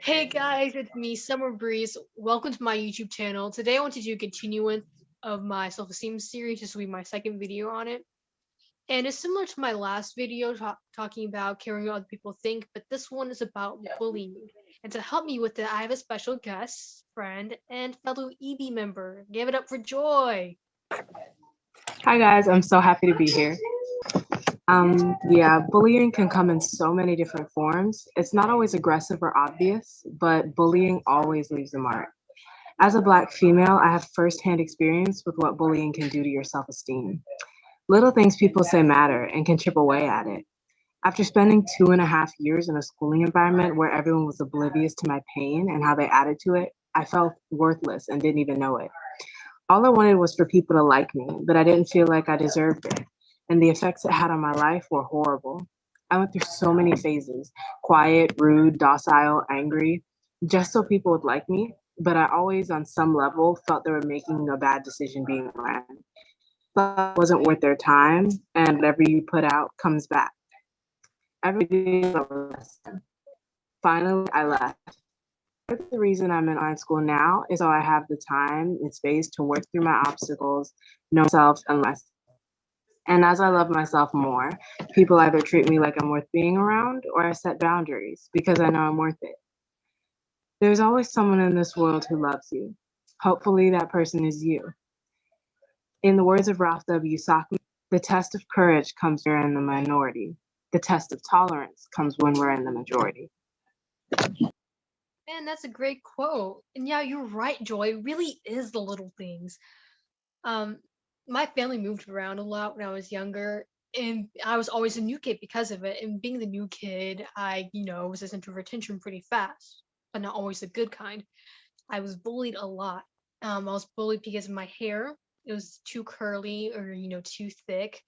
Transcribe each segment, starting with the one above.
Hey guys, it's me, Summer Breeze. Welcome to my YouTube channel. Today I want to do a continuance of my self-esteem series. This will be my second video on it. And it's similar to my last video talking about caring what other people think, but this one is about bullying. And to help me with it, I have a special guest, friend, and fellow EB member. Give it up for Joy. Hi guys, I'm so happy to be here. Bullying can come in so many different forms. It's not always aggressive or obvious, but bullying always leaves a mark. As a Black female, I have firsthand experience with what bullying can do to your self-esteem. Little things people say matter and can chip away at it. After spending 2.5 years in a schooling environment where everyone was oblivious to my pain and how they added to it, I felt worthless and didn't even know it. All I wanted was for people to like me, but I didn't feel like I deserved it. And the effects it had on my life were horrible. I went through so many phases: quiet, rude, docile, angry, just so people would like me. But I always, on some level, felt they were making a bad decision being around me. Thought it wasn't worth their time, and whatever you put out comes back. Every day was a lesson. Finally, I left. Part of the reason I'm in online school now is so I have the time and space to work through my obstacles, know myself and less. And as I love myself more, people either treat me like I'm worth being around or I set boundaries because I know I'm worth it. There's always someone in this world who loves you. Hopefully, that person is you. In the words of Ralph W. Sockman, the test of courage comes when we're in the minority. The test of tolerance comes when we're in the majority. Man, that's a great quote. And yeah, you're right, Joy. It really is the little things. Um, my family moved around a lot when I was younger, and I was always a new kid because of it. And being the new kid, I was a center of attention pretty fast, but not always the good kind. I was bullied a lot. I was bullied because of my hair. It was too curly or too thick.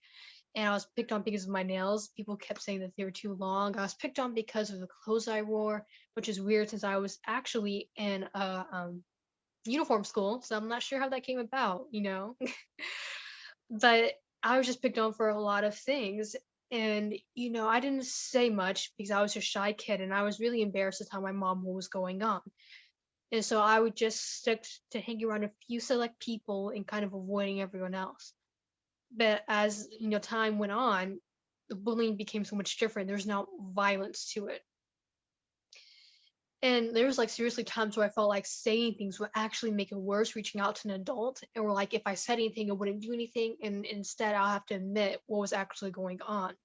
And I was picked on because of my nails. People kept saying that they were too long. I was picked on because of the clothes I wore, which is weird since I was actually in a uniform school. So I'm not sure how that came about. But I was just picked on for a lot of things. And I didn't say much because I was a shy kid and I was really embarrassed to tell my mom what was going on. And so I would just stick to hanging around a few select people and kind of avoiding everyone else. But as time went on, the bullying became so much different. There's now violence to it. And there was like seriously times where I felt like saying things would actually make it worse, reaching out to an adult. Or like if I said anything, it wouldn't do anything. And instead, I'll have to admit what was actually going on.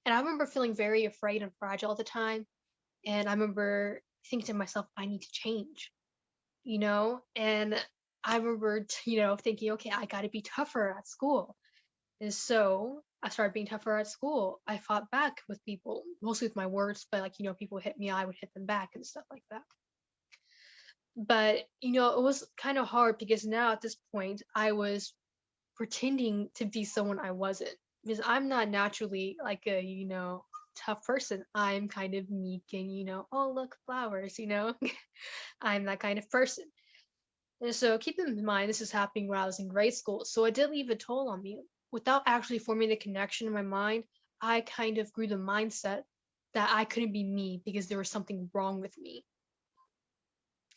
And I remember feeling very afraid and fragile at the time. And I remember thinking to myself, I need to change. And I remember, thinking, okay, I got to be tougher at school. And so I started being tougher at school. I fought back with people, mostly with my words, but like people hit me, I would hit them back and stuff like that. But it was kind of hard because now at this point, I was pretending to be someone I wasn't. Because I'm not naturally like a tough person. I'm kind of meek and oh, look, flowers. I'm that kind of person. And so keep in mind, this is happening when I was in grade school. So it did leave a toll on me. Without actually forming the connection in my mind, I kind of grew the mindset that I couldn't be me because there was something wrong with me.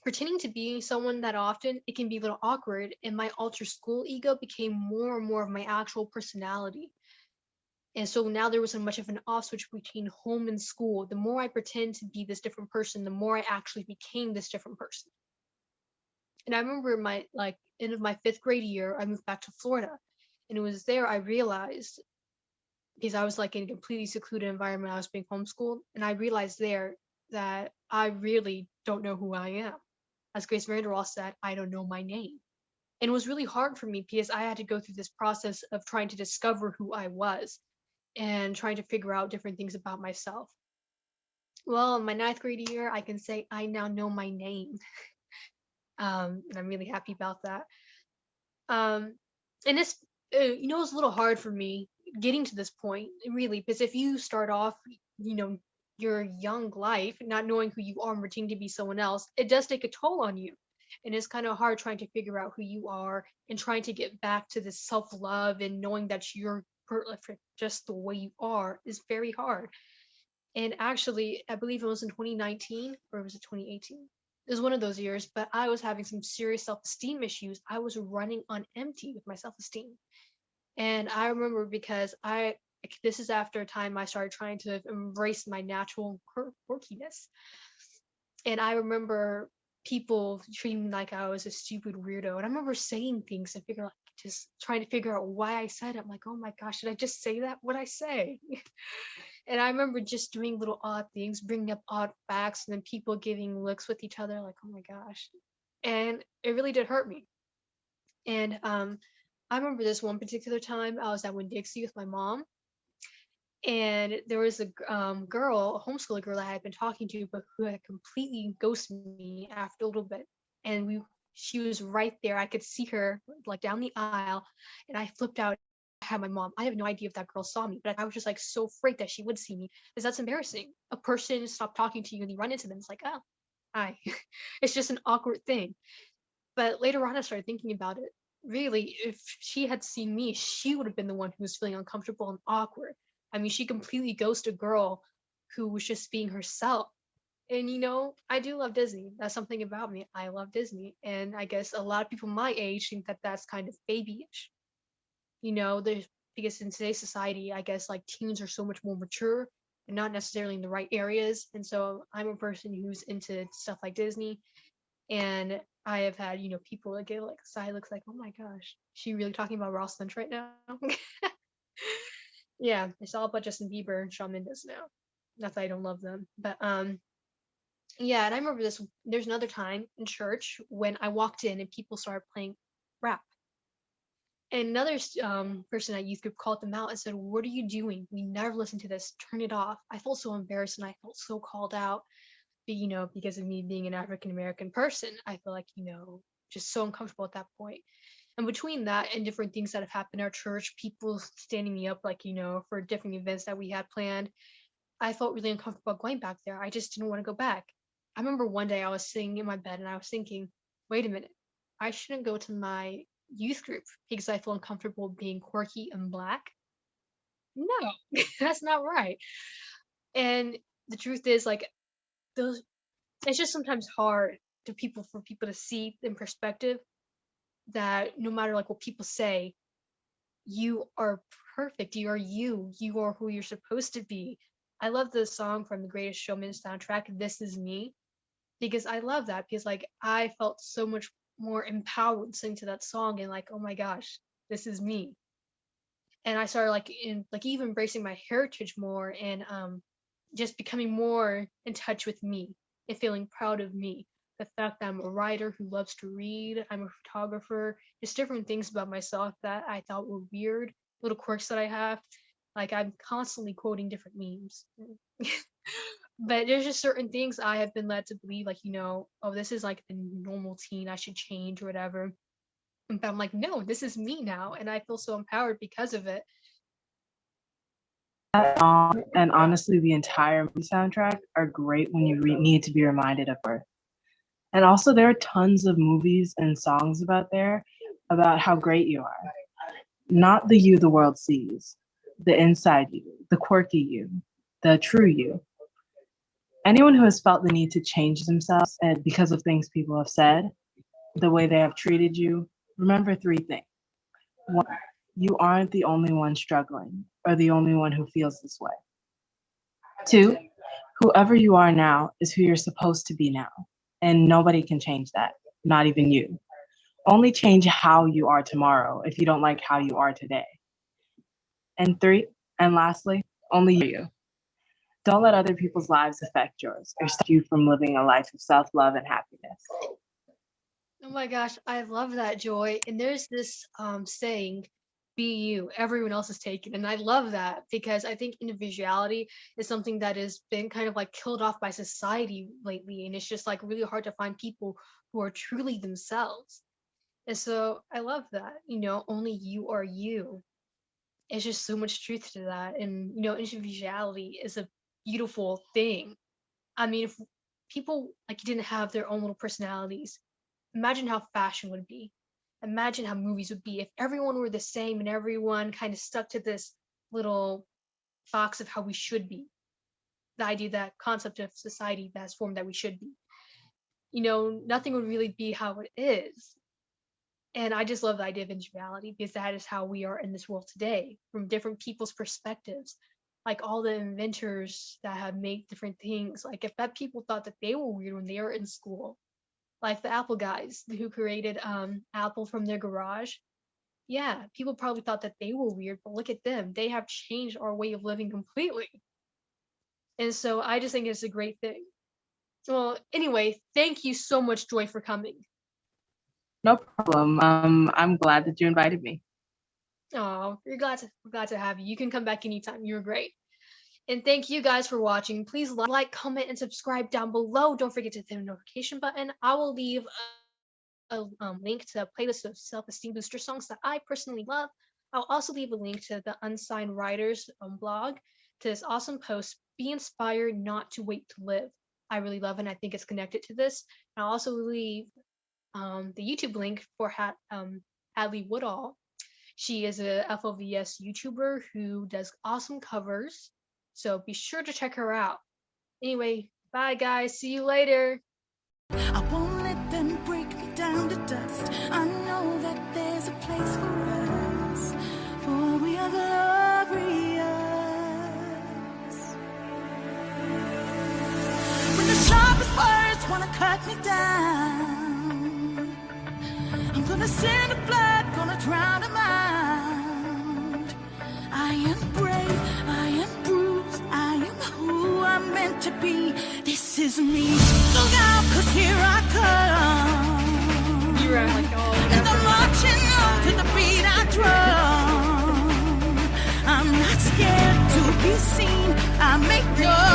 Pretending to be someone that often, it can be a little awkward, and my alter school ego became more and more of my actual personality. And so now there wasn't much of an off switch between home and school. The more I pretend to be this different person, the more I actually became this different person. And I remember my like end of my fifth grade year, I moved back to Florida. And it was there I realized because I was like in a completely secluded environment, I was being homeschooled, and I realized there that I really don't know who I am. As Grace Vanderwall said, I don't know my name. And it was really hard for me because I had to go through this process of trying to discover who I was and trying to figure out different things about myself. Well, in my ninth grade year, I can say I now know my name. And I'm really happy about that. Um, and this, it's a little hard for me getting to this point, really, because if you start off, your young life not knowing who you are and pretending to be someone else, it does take a toll on you. And it's kind of hard trying to figure out who you are and trying to get back to this self love and knowing that you're perfect just the way you are is very hard. And actually, I believe it was in 2019 or was it 2018? It was one of those years, but I was having some serious self-esteem issues. I was running on empty with my self-esteem. And I remember because this is after a time I started trying to embrace my natural quirkiness. And I remember people treating me like I was a stupid weirdo. And I remember saying things and just trying to figure out why I said it. I'm like, oh my gosh, did I just say that? What I say? And I remember just doing little odd things, bringing up odd facts, and then people giving looks with each other, like, oh my gosh. And it really did hurt me. And I remember this one particular time I was at Winn-Dixie with my mom, and there was girl, a homeschooler girl that I had been talking to, but who had completely ghosted me after a little bit. And she was right there. I could see her like down the aisle, and I flipped out. I had my mom. I have no idea if that girl saw me, but I was just like so afraid that she would see me because that's embarrassing. A person stopped talking to you and you run into them. It's like, oh, hi. It's just an awkward thing. But later on, I started thinking about it. Really, if she had seen me, she would have been the one who was feeling uncomfortable and awkward. I mean, she completely ghosted a girl who was just being herself. And I do love Disney. That's something about me. I love Disney. And I guess a lot of people my age think that that's kind of babyish. There's because in today's society, I guess like teens are so much more mature and not necessarily in the right areas. And so I'm a person who's into stuff like Disney. And I have had, people that get like side looks like, oh my gosh, she really talking about Ross Lynch right now? Yeah, it's all about Justin Bieber and Shawn Mendes now. Not that I don't love them, but yeah. And I remember there's another time in church when I walked in and people started playing rap. And another person at youth group called them out and said, what are you doing? We never listen to this. Turn it off. I felt so embarrassed and I felt so called out. But, because of me being an African American person, I feel like, just so uncomfortable at that point. And between that and different things that have happened in our church, people standing me up, like, for different events that we had planned, I felt really uncomfortable going back there. I just didn't want to go back. I remember one day I was sitting in my bed and I was thinking, wait a minute, I shouldn't go to my youth group because I feel uncomfortable being quirky and black. No, that's not right. And the truth is, like, those it's just sometimes hard for people to see in perspective that no matter like what people say, you are perfect. You are who you're supposed to be. I love the song from the Greatest Showman soundtrack, This Is Me, because I love that because like I felt so much more empowered listening to that song and like, oh my gosh, this is me. And I started like even embracing my heritage more and just becoming more in touch with me and feeling proud of me. The fact that I'm a writer who loves to read, I'm a photographer, just different things about myself that I thought were weird, little quirks that I have. Like I'm constantly quoting different memes. But there's just certain things I have been led to believe, like, oh, this is like the normal teen, I should change or whatever. But I'm like, no, this is me now. And I feel so empowered because of it. That song and honestly the entire movie soundtrack are great when you need to be reminded of birth. And also there are tons of movies and songs about how great you are. Not the you the world sees, the inside you, the quirky you, the true you. Anyone who has felt the need to change themselves and because of things people have said, the way they have treated you, remember three things. One, you aren't the only one struggling or the only one who feels this way. Two, whoever you are now is who you're supposed to be now, and nobody can change that, not even you. Only change how you are tomorrow if you don't like how you are today. And three, and lastly, only you. Don't let other people's lives affect yours or stop you from living a life of self-love and happiness. Oh my gosh, I love that, Joy. And there's this saying, be you, everyone else is taken. And I love that because I think individuality is something that has been kind of like killed off by society lately. And it's just like really hard to find people who are truly themselves. And so I love that, only you are you. It's just so much truth to that. And, individuality is a beautiful thing. I mean, if people like didn't have their own little personalities, imagine how fashion would be. Imagine how movies would be if everyone were the same and everyone kind of stuck to this little box of how we should be. the idea, that concept of society that's formed that we should be. Nothing would really be how it is. And I just love the idea of individuality because that is how we are in this world today, from different people's perspectives. Like all the inventors that have made different things. Like if that people thought that they were weird when they were in school, like the Apple guys who created Apple from their garage. Yeah, people probably thought that they were weird, but look at them. They have changed our way of living completely. And so I just think it's a great thing. Well, anyway, thank you so much, Joy, for coming. No problem. I'm glad that you invited me. Oh, we're glad to have you. You can come back anytime. You were great. And thank you guys for watching. Please like, comment, and subscribe down below. Don't forget to hit the notification button. I will leave a link to a playlist of self-esteem booster songs that I personally love. I'll also leave a link to the Unsigned Writers blog, to this awesome post, Be Inspired, Not to Wait to Live. I really love it, and I think it's connected to this. And I'll also leave the YouTube link for Hadley Woodall. She is a FOVS YouTuber who does awesome covers, so be sure to check her out. Anyway, bye guys, see you later. I won't let them break me down to dust. I know that there's a place for us, for we are glorious. When the sharpest words wanna cut me down, I'm gonna send the blood, gonna drown them out. I am brave, I am bruised, I am who I'm meant to be. This is me. Look out, 'cause here I come. You were like, oh, And I'm marching on to the beat I drum. I'm not scared to be seen. I make no